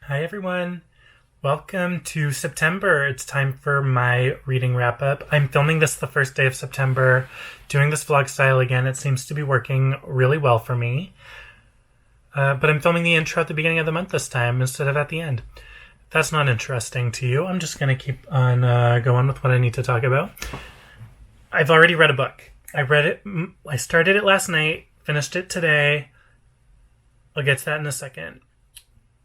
Hi everyone. Welcome to September. It's time for my reading wrap up. I'm filming this the first day of September, doing this vlog style again. It seems to be working really well for me. But I'm filming the intro at the beginning of the month this time instead of at the end. If that's not interesting to you, I'm just going to keep on going with what I need to talk about. I've already read a book. I started it last night, finished it today. I'll get to that in a second.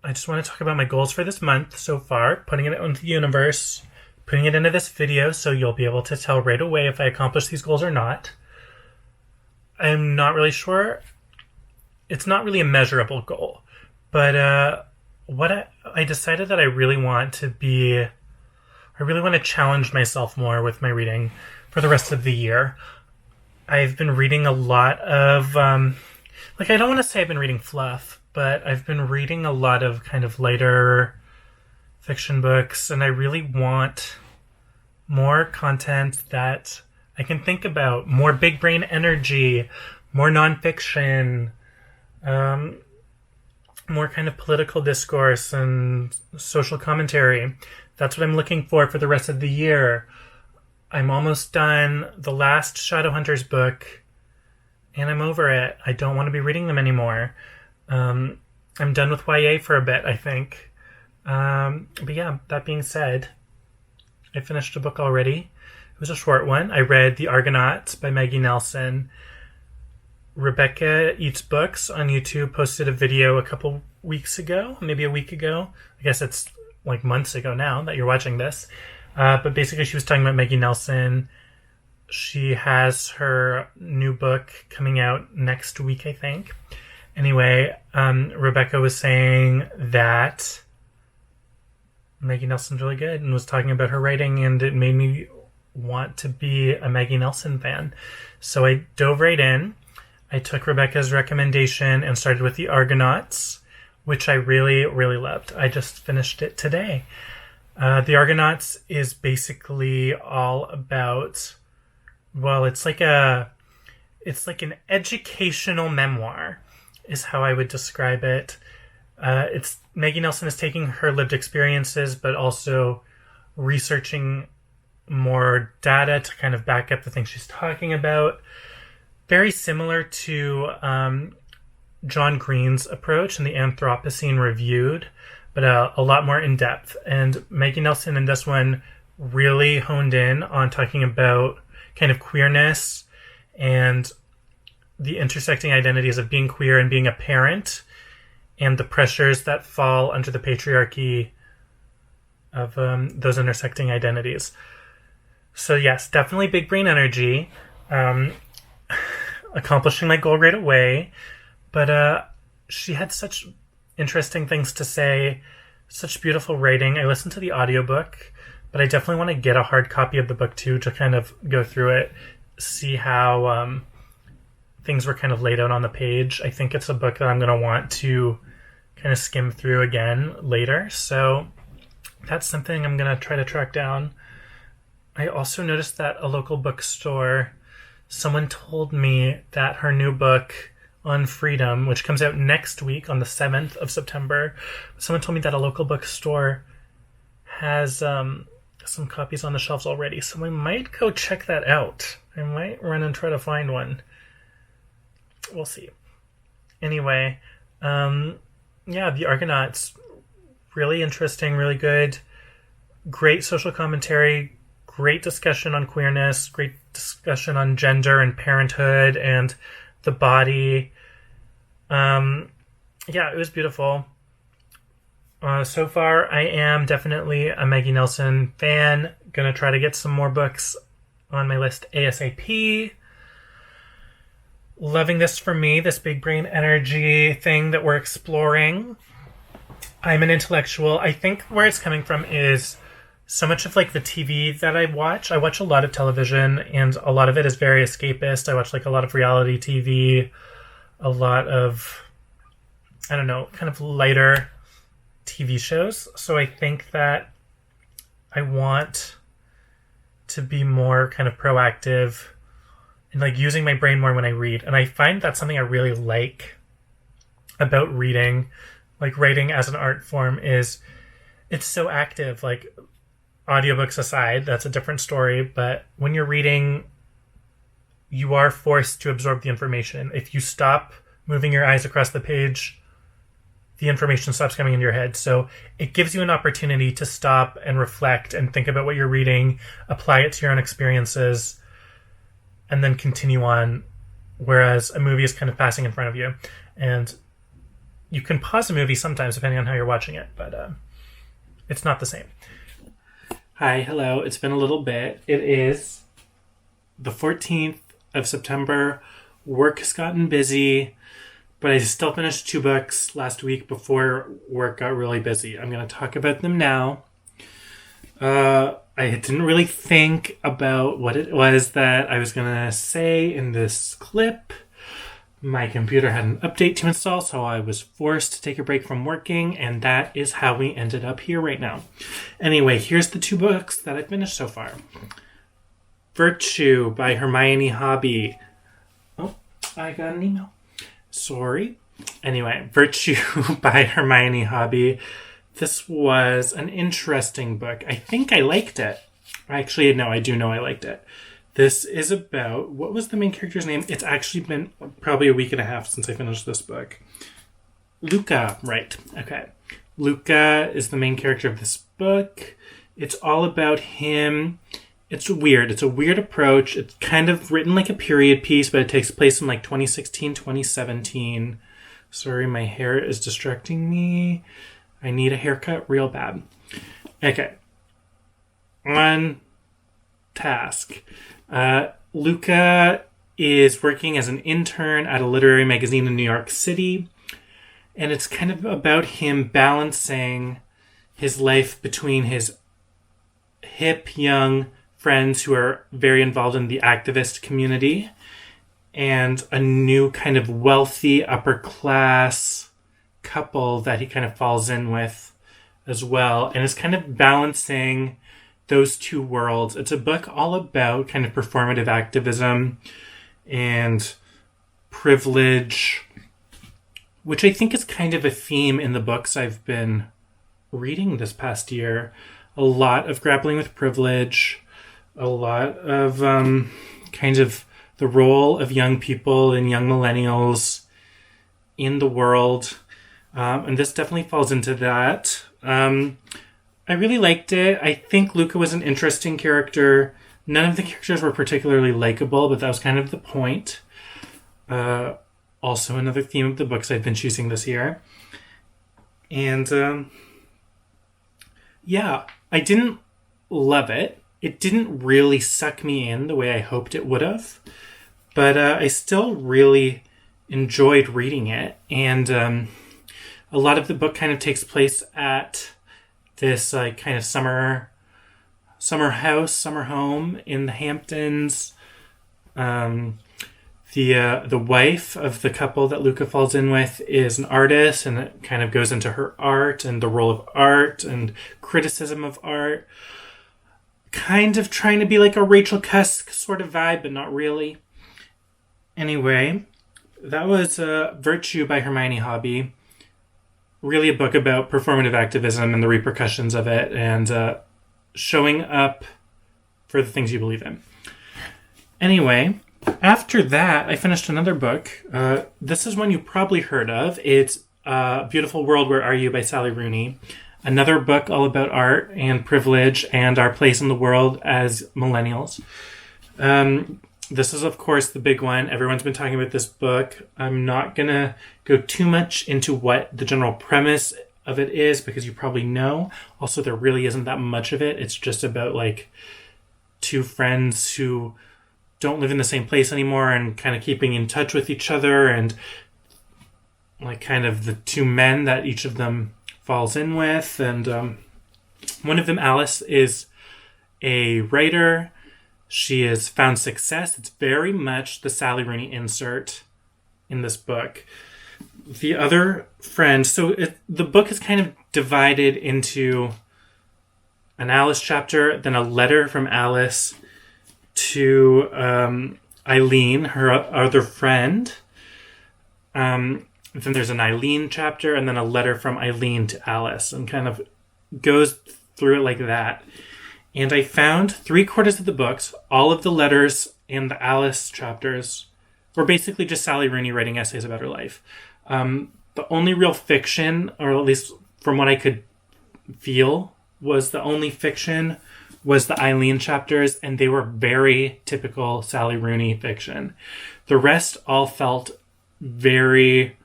I just want to talk about my goals for this month so far, putting it out into the universe, putting it into this video so you'll be able to tell right away if I accomplish these goals or not. I'm not really sure. It's not really a measurable goal, but I decided that I really want to challenge myself more with my reading for the rest of the year. I've been reading a lot of, I don't want to say I've been reading fluff, but I've been reading a lot of kind of lighter fiction books, and I really want more content that I can think about, more big brain energy, more nonfiction, more kind of political discourse and social commentary. That's what I'm looking for the rest of the year. I'm almost done the last Shadowhunters book, and I'm over it. I don't want to be reading them anymore. I'm done with YA for a bit, I think. But yeah, that being said, I finished a book already. It was a short one. I read The Argonauts by Maggie Nelson. Rebecca Eats Books on YouTube posted a video a couple weeks ago, maybe a week ago. I guess it's like months ago now that you're watching this. But basically she was talking about Maggie Nelson. She has her new book coming out next week, I think. Anyway, Rebecca was saying that Maggie Nelson's really good and was talking about her writing, and it made me want to be a Maggie Nelson fan. So I dove right in. I took Rebecca's recommendation and started with The Argonauts, which I really, really loved. I just finished it today. The Argonauts is basically all about, it's like an educational memoir, is how I would describe it. It's Maggie Nelson is taking her lived experiences, but also researching more data to kind of back up the things she's talking about. Very similar to John Green's approach in the Anthropocene Reviewed, but a lot more in depth. And Maggie Nelson in this one really honed in on talking about kind of queerness and the intersecting identities of being queer and being a parent, and the pressures that fall under the patriarchy of those intersecting identities. So yes, definitely big brain energy. Accomplishing my goal right away. But she had such interesting things to say, such beautiful writing. I listened to the audiobook, but I definitely want to get a hard copy of the book too to kind of go through it, see how things were kind of laid out on the page. I think it's a book that I'm going to want to kind of skim through again later. So that's something I'm going to try to track down. I also noticed that a local bookstore, someone told me that her new book on freedom, which comes out next week on the 7th of September, someone told me that a local bookstore has some copies on the shelves already. So I might go check that out. I might run and try to find one. We'll see. Anyway, The Argonauts, really interesting, really good, great social commentary, great discussion on queerness, great discussion on gender and parenthood and the body. It was beautiful. So far, I am definitely a Maggie Nelson fan. Gonna try to get some more books on my list ASAP. Loving this for me, this big brain energy thing that we're exploring. I'm an intellectual. I think where it's coming from is so much of the TV that I watch a lot of television, and a lot of it is very escapist. I watch a lot of reality TV, a lot of, kind of lighter TV shows. So I think that I want to be more kind of proactive and using my brain more when I read. And I find that's something I really like about reading, like writing as an art form is it's so active. Like audiobooks aside, that's a different story. But when you're reading, you are forced to absorb the information. If you stop moving your eyes across the page, the information stops coming into your head. So it gives you an opportunity to stop and reflect and think about what you're reading, apply it to your own experiences, and then continue on. Whereas a movie is kind of passing in front of you. And you can pause a movie sometimes depending on how you're watching it, but it's not the same. Hi, hello. It's been a little bit. It is the 14th of September. Work has gotten busy, but I still finished 2 books last week before work got really busy. I'm going to talk about them now. I didn't really think about what it was that I was going to say in this clip. My computer had an update to install, so I was forced to take a break from working, and that is how we ended up here right now. Anyway, here's the 2 books that I finished so far. Virtue by Hermione Hoby. Oh, I got an email. Sorry. Anyway, Virtue by Hermione Hoby. This was an interesting book. I think I liked it. Actually, no, I do know I liked it. This is about, what was the main character's name? It's actually been probably a week and a half since I finished this book. Luca, right. Okay. Luca is the main character of this book. It's all about him. It's weird. It's a weird approach. It's kind of written like a period piece, but it takes place in like 2016, 2017. Sorry, my hair is distracting me. I need a haircut real bad. Okay. On task. Luca is working as an intern at a literary magazine in New York City. And it's kind of about him balancing his life between his hip, young friends who are very involved in the activist community and a new kind of wealthy upper class couple that he kind of falls in with as well. And it's kind of balancing those 2 worlds. It's a book all about kind of performative activism and privilege, which I think is kind of a theme in the books I've been reading this past year. A lot of grappling with privilege, a lot of kind of the role of young people and young millennials in the world. And this definitely falls into that. I really liked it. I think Luca was an interesting character. None of the characters were particularly likable, but that was kind of the point. Also another theme of the books I've been choosing this year. And yeah, I didn't love it. It didn't really suck me in the way I hoped it would have. But I still really enjoyed reading it. And a lot of the book kind of takes place at this kind of summer house, summer home in the Hamptons. The wife of the couple that Luca falls in with is an artist, and it kind of goes into her art and the role of art and criticism of art. Kind of trying to be like a Rachel Cusk sort of vibe, but not really. Anyway, that was Virtue by Hermione Hoby. Really a book about performative activism and the repercussions of it and showing up for the things you believe in. Anyway, after that, I finished another book. This is one you probably heard of. It's Beautiful World, Where Are You by Sally Rooney. Another book all about art and privilege and our place in the world as millennials. This is, of course, the big one. Everyone's been talking about this book. I'm not going to go too much into what the general premise of it is because you probably know. Also, there really isn't that much of it. It's just about, like, 2 friends who don't live in the same place anymore and kind of keeping in touch with each other and, like, kind of the 2 men that each of them falls in with. And one of them, Alice, is a writer. She has found success. It's very much the Sally Rooney insert in this book. The other friend, the book is kind of divided into an Alice chapter, then a letter from Alice to Eileen, her other friend. Then there's an Eileen chapter, and then a letter from Eileen to Alice, and kind of goes through it like that. And I found 3/4 of the books, all of the letters and the Alice chapters, were basically just Sally Rooney writing essays about her life. The only real fiction, or at least from what I could feel, was the only fiction was the Eileen chapters, and they were very typical Sally Rooney fiction. The rest all felt very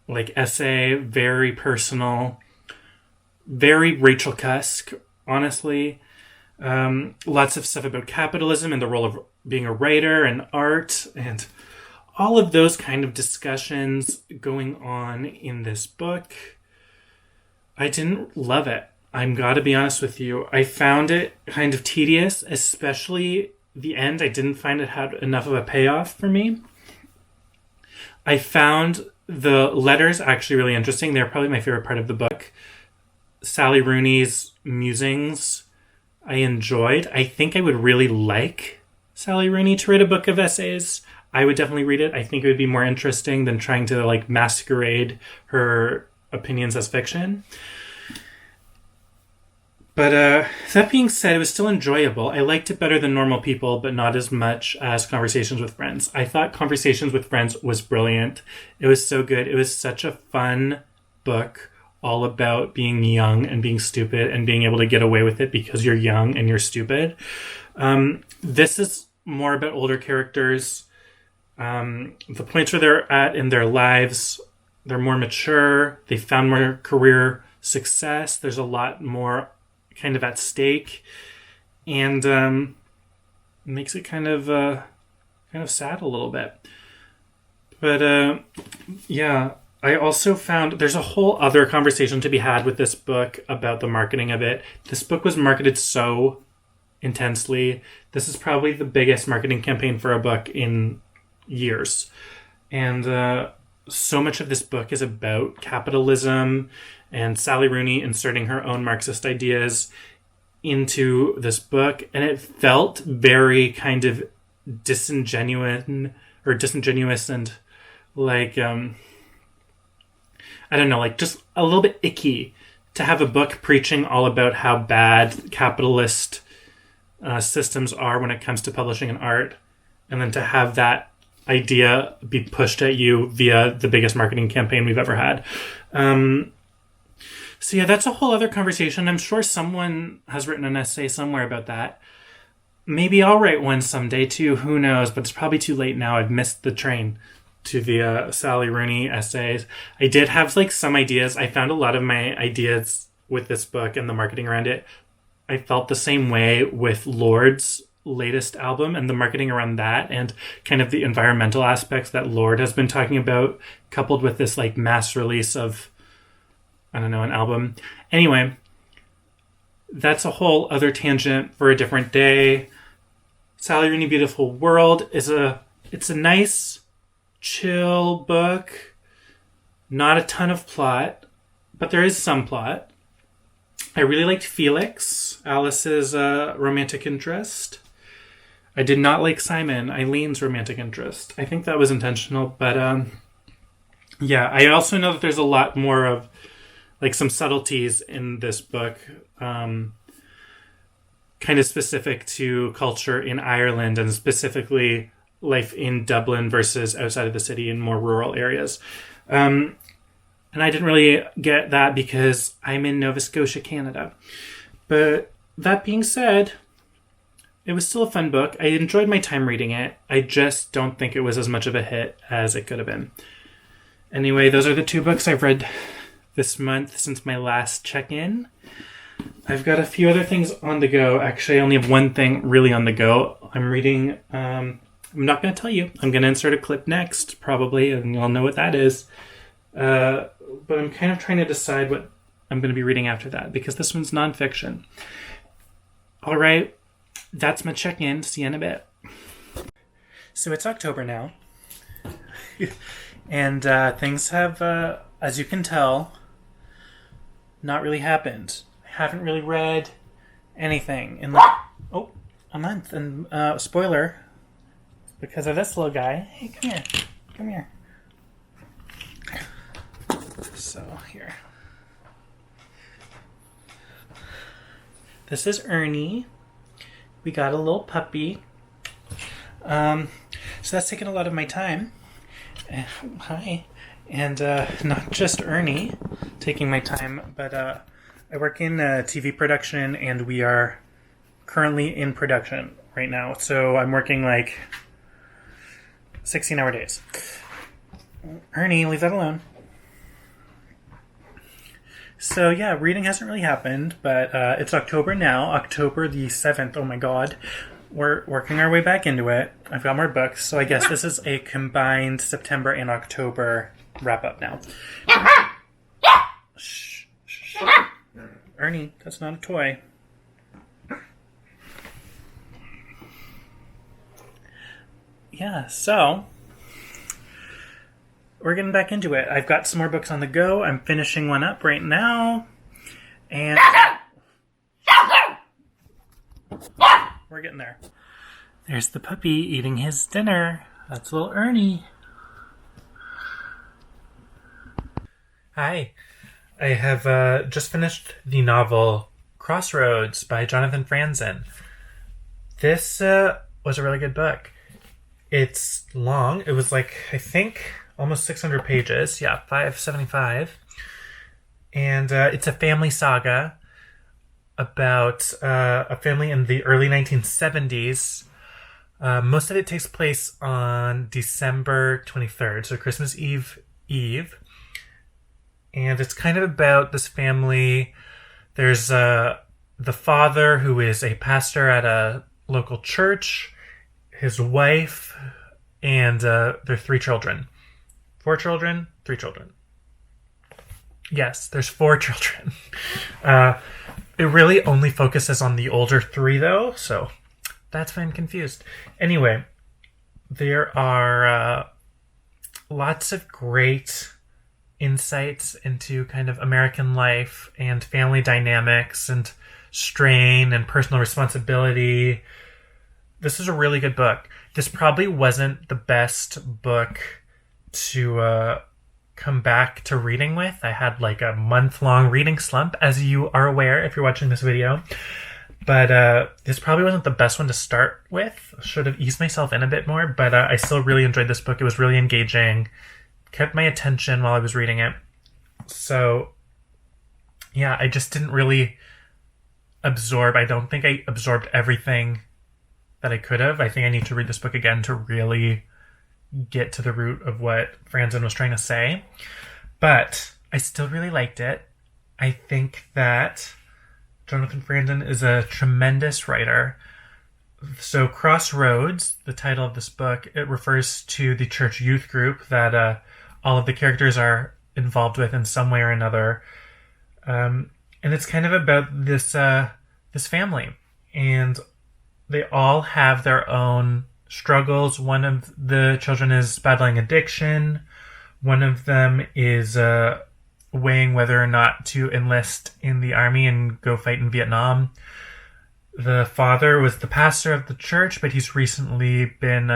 like essay, very personal, very Rachel Cusk, honestly. Lots of stuff about capitalism and the role of being a writer and art, and all of those kind of discussions going on in this book. I didn't love it. I'm gotta be honest with you. I found it kind of tedious, especially the end. I didn't find it had enough of a payoff for me. I found the letters actually really interesting. They're probably my favorite part of the book. Sally Rooney's musings I enjoyed. I think I would really like Sally Rooney to write a book of essays. I would definitely read it. I think it would be more interesting than trying to like masquerade her opinions as fiction. But that being said, it was still enjoyable. I liked it better than Normal People, but not as much as Conversations with Friends. I thought Conversations with Friends was brilliant. It was so good. It was such a fun book, all about being young and being stupid and being able to get away with it because you're young and you're stupid. This is more about older characters. The points where they're at in their lives, they're more mature. They found more career success. There's a lot more kind of at stake, and makes it kind of sad a little bit. But yeah, I also found there's a whole other conversation to be had with this book about the marketing of it. This book was marketed so intensely. This is probably the biggest marketing campaign for a book in years, and so much of this book is about capitalism and Sally Rooney inserting her own Marxist ideas into this book. And it felt very kind of disingenuous and like, I don't know, like just a little bit icky to have a book preaching all about how bad capitalist systems are when it comes to publishing and art. And then to have that idea be pushed at you via the biggest marketing campaign we've ever had. So yeah, that's a whole other conversation. I'm sure someone has written an essay somewhere about that. Maybe I'll write one someday too. Who knows? But it's probably too late now. I've missed the train to the Sally Rooney essays. I did have like some ideas. I found a lot of my ideas with this book and the marketing around it. I felt the same way with Lord's latest album and the marketing around that, and kind of the environmental aspects that Lorde has been talking about, coupled with this like mass release of, I don't know, an album. Anyway, that's a whole other tangent for a different day. Sally Rooney Beautiful World is it's a nice, chill book. Not a ton of plot, but there is some plot. I really liked Felix, Alice's romantic interest. I did not like Simon, Eileen's romantic interest. I think that was intentional, but yeah, I also know that there's a lot more of like some subtleties in this book, kind of specific to culture in Ireland and specifically life in Dublin versus outside of the city in more rural areas. And I didn't really get that because I'm in Nova Scotia, Canada. But that being said, it was still a fun book. I enjoyed my time reading it. I just don't think it was as much of a hit as it could have been. Anyway, those are the 2 books I've read this month since my last check-in. I've got a few other things on the go. Actually, I only have one thing really on the go. I'm reading... I'm not going to tell you. I'm going to insert a clip next, probably, and you'll know what that is. But I'm kind of trying to decide what I'm going to be reading after that, because this one's nonfiction. All right. That's my check-in. See you in a bit. So it's October now. And things have, as you can tell, not really happened. I haven't really read anything in like, a month. And spoiler, because of this little guy. Hey, come here. Come here. So here. This is Ernie. We got a little puppy. So that's taken a lot of my time. Hi. And not just Ernie taking my time, but I work in TV production, and we are currently in production right now. So I'm working like 16-hour days. Ernie, leave that alone. So yeah, reading hasn't really happened, but it's October now, October the 7th. Oh my god. We're working our way back into it. I've got more books, so I guess this is a combined September and October wrap-up now. Shh, shh. Ernie, that's not a toy. Yeah, so we're getting back into it. I've got some more books on the go. I'm finishing one up right now. And we're getting there. There's the puppy eating his dinner. That's little Ernie. Hi. I have just finished the novel Crossroads by Jonathan Franzen. This was a really good book. It's long. It was like, I think, almost 600 pages. Yeah, 575. And it's a family saga about a family in the early 1970s. Most of it takes place on December 23rd, so Christmas Eve. And it's kind of about this family. There's the father, who is a pastor at a local church, his wife, and their 3 children. 4 children? 3 children. Yes, there's 4 children. It really only focuses on the older 3, though, so that's why I'm confused. Anyway, there are lots of great insights into kind of American life and family dynamics and strain and personal responsibility. This is a really good book. This probably wasn't the best book to come back to reading with. I had like a month-long reading slump, as you are aware if you're watching this video. But this probably wasn't the best one to start with. Should have eased myself in a bit more, but I still really enjoyed this book. It was really engaging. Kept my attention while I was reading it. So, yeah, I just didn't really absorb. I don't think I absorbed everything that I could have. I think I need to read this book again to really get to the root of what Franzen was trying to say. But I still really liked it. I think that Jonathan Franzen is a tremendous writer. So Crossroads, the title of this book, it refers to the church youth group that all of the characters are involved with in some way or another. And it's kind of about this family. And they all have their own struggles. One of the children is battling addiction. One of them is weighing whether or not to enlist in the army and go fight in Vietnam. The father was the pastor of the church, but he's recently been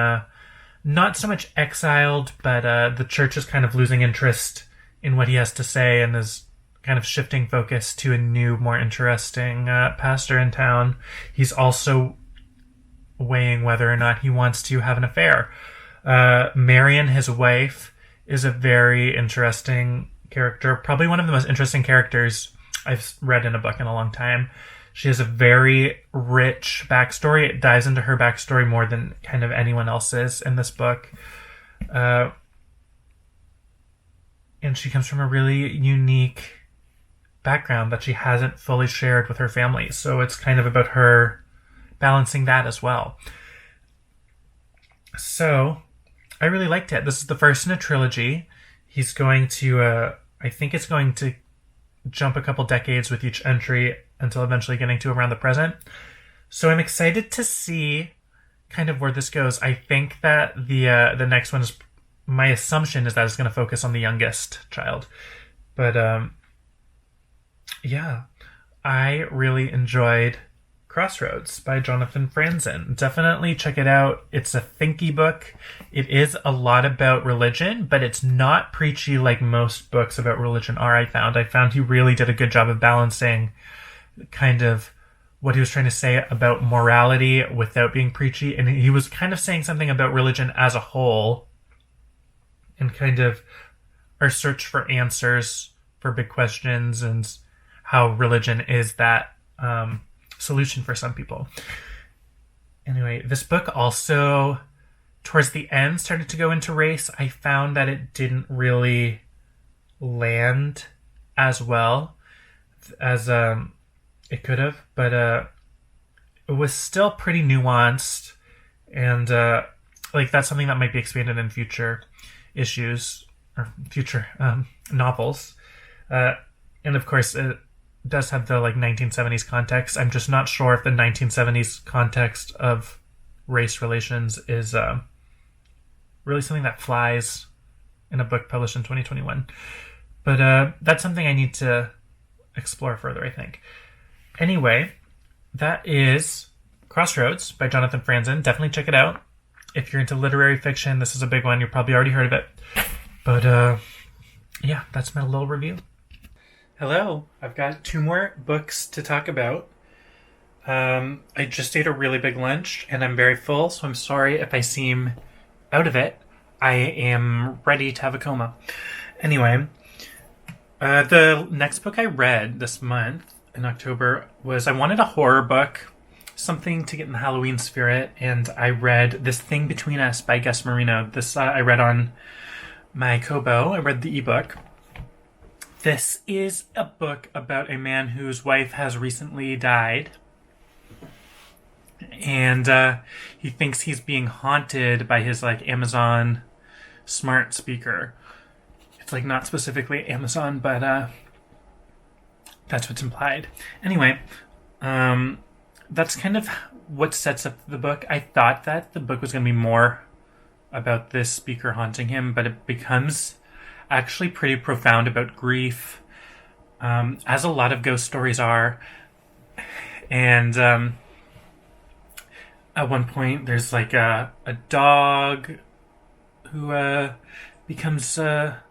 not so much exiled, but the church is kind of losing interest in what he has to say and is kind of shifting focus to a new, more interesting pastor in town. He's also weighing whether or not he wants to have an affair. Marion, his wife, is a very interesting character. Probably one of the most interesting characters I've read in a book in a long time. She has a very rich backstory. It dives into her backstory more than kind of anyone else's in this book. And she comes from a really unique background that she hasn't fully shared with her family. So it's kind of about her balancing that as well. So I really liked it. This is the first in a trilogy. He's going to, I think it's going to jump a couple decades with each entry until eventually getting to around the present. So I'm excited to see kind of where this goes. I think that the next one is, my assumption is that it's going to focus on the youngest child. But yeah, I really enjoyed Crossroads by Jonathan Franzen. Definitely check it out. It's a thinky book. It is a lot about religion, but it's not preachy like most books about religion are, I found he really did a good job of balancing kind of what he was trying to say about morality without being preachy. And he was kind of saying something about religion as a whole and kind of our search for answers for big questions and how religion is that solution for some people. Anyway, this book also, towards the end, started to go into race. I found that it didn't really land as well as it could have, but it was still pretty nuanced, and that's something that might be expanded in future issues or future novels. And of course, it does have the 1970s context. I'm just not sure if the 1970s context of race relations is really something that flies in a book published in 2021. But that's something I need to explore further, I think. Anyway, that is Crossroads by Jonathan Franzen. Definitely check it out. If you're into literary fiction, this is a big one. You've probably already heard of it. But yeah, that's my little review. Hello, I've got 2 more books to talk about. I just ate a really big lunch and I'm very full, so I'm sorry if I seem out of it. I am ready to have a coma. Anyway, the next book I read this month in October was, I wanted a horror book, something to get in the Halloween spirit, and I read This Thing Between Us by Moreno. This I read on my Kobo. I read the ebook. This is a book about a man whose wife has recently died. And he thinks he's being haunted by his Amazon smart speaker. It's not specifically Amazon, but that's what's implied. Anyway, that's kind of what sets up the book. I thought that the book was going to be more about this speaker haunting him, but it becomes actually pretty profound about grief, as a lot of ghost stories are. And at one point, there's a dog who becomes a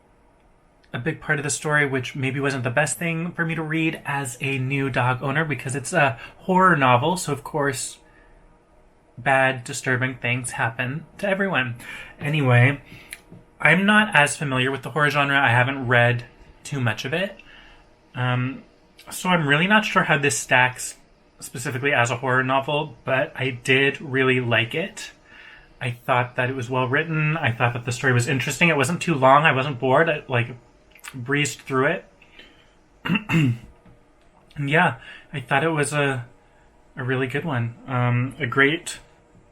big part of the story, which maybe wasn't the best thing for me to read as a new dog owner, because it's a horror novel, so of course bad, disturbing things happen to everyone. Anyway, I'm not as familiar with the horror genre. I haven't read too much of it. So I'm really not sure how this stacks specifically as a horror novel, but I did really like it. I thought that it was well written. I thought that the story was interesting. It wasn't too long. I wasn't bored. I breezed through it. And yeah, I thought it was a really good one. A great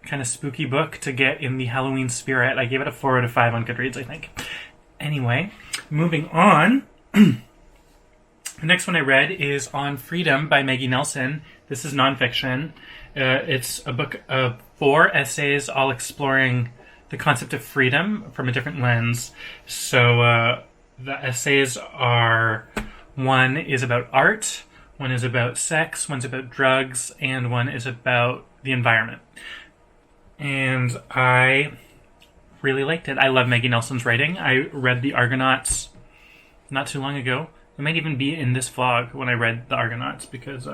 kind of spooky book to get in the Halloween spirit. I gave it a 4 out of 5 on Goodreads, I think. Anyway, moving on. The next one I read is On Freedom by Maggie Nelson. This is nonfiction. It's a book of 4 essays, all exploring the concept of freedom from a different lens. So the essays are, one is about art, one is about sex, one's about drugs, and one is about the environment. And I really liked it. I love Maggie Nelson's writing. I read the Argonauts not too long ago. It might even be in this vlog when I read the Argonauts, because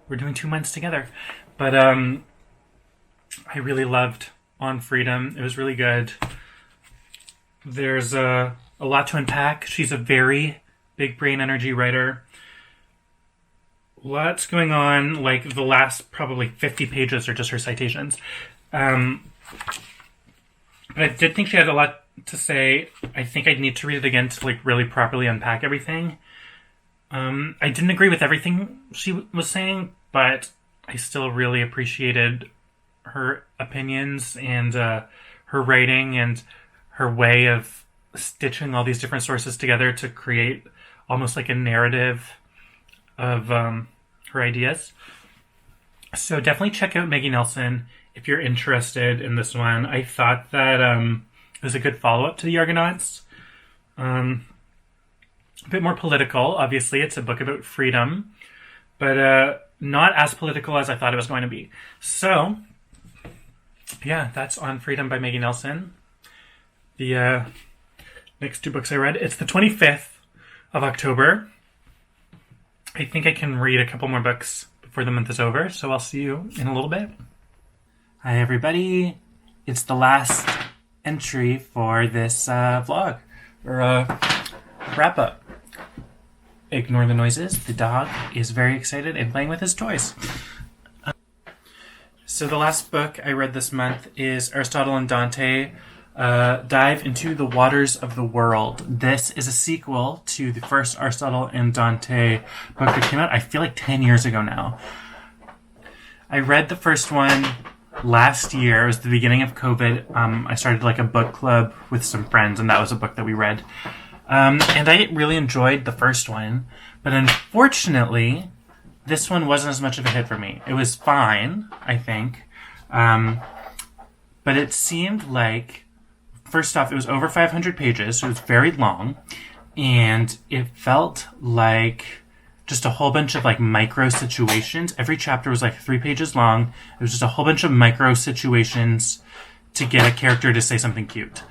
we're doing 2 months together. But I really loved On Freedom. It was really good. There's a lot to unpack. She's a very big brain energy writer. Lots going on. The last probably 50 pages are just her citations. But I did think she had a lot to say. I think I'd need to read it again to really properly unpack everything. I didn't agree with everything she was saying, but I still really appreciated her opinions and her writing and her way of stitching all these different sources together to create almost like a narrative of her ideas. So definitely check out Maggie Nelson if you're interested in this one. I thought that it was a good follow-up to the Argonauts. A bit more political, obviously. It's a book about freedom. But not as political as I thought it was going to be. So, yeah, that's On Freedom by Maggie Nelson. The next two books I read. It's the 25th of October. I think I can read a couple more books before the month is over, so I'll see you in a little bit. Hi, everybody. It's the last entry for this vlog, or wrap-up. Ignore the noises. The dog is very excited and playing with his toys. So the last book I read this month is Aristotle and Dante, Dive into the Waters of the World. This is a sequel to the first Aristotle and Dante book that came out, I feel like 10 years ago now. I read the first one last year. It was the beginning of COVID. I started like a book club with some friends, and that was a book that we read. And I really enjoyed the first one, but unfortunately, this one wasn't as much of a hit for me. It was fine, I think, but it seemed like, first off, it was over 500 pages, so it was very long, and it felt like just a whole bunch of like micro situations. Every chapter was like 3 pages long. It was just a whole bunch of micro situations to get a character to say something cute.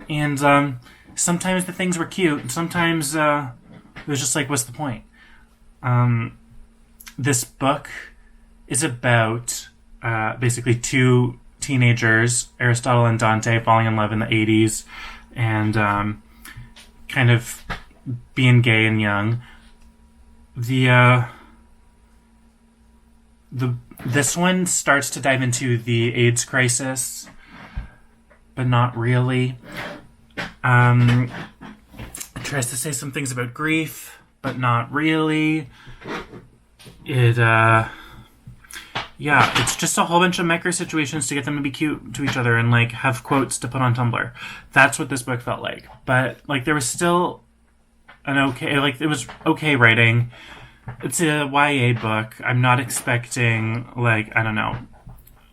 And sometimes the things were cute, and sometimes it was just like, what's the point? This book is about basically two teenagers, Aristotle and Dante, falling in love in the 80s and kind of being gay and young. This one starts to dive into the AIDS crisis, but not really. It tries to say some things about grief, but not really. It's just a whole bunch of micro situations to get them to be cute to each other and like have quotes to put on Tumblr. That's what this book felt like. But like there was still it was okay writing. It's a YA book. I'm not expecting like, I don't know,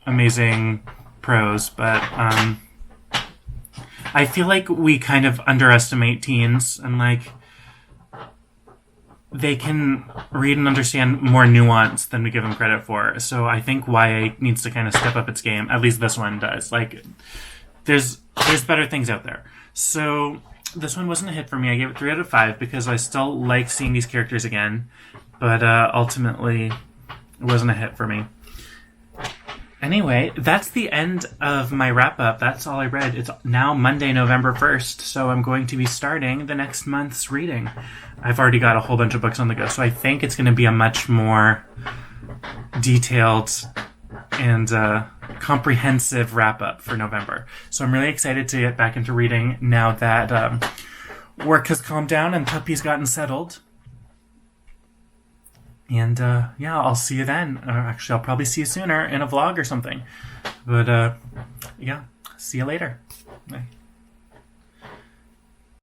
amazing prose, but I feel like we kind of underestimate teens, and like they can read and understand more nuance than we give them credit for. So I think YA needs to kind of step up its game. At least this one does. Like, there's better things out there. So this one wasn't a hit for me. I gave it 3 out of 5 because I still like seeing these characters again. But ultimately, it wasn't a hit for me. Anyway, that's the end of my wrap-up. That's all I read. It's now Monday, November 1st, so I'm going to be starting the next month's reading. I've already got a whole bunch of books on the go, so I think it's going to be a much more detailed and comprehensive wrap-up for November. So I'm really excited to get back into reading now that work has calmed down and puppy's gotten settled. And, I'll see you then. Actually, I'll probably see you sooner in a vlog or something. But, see you later. Bye.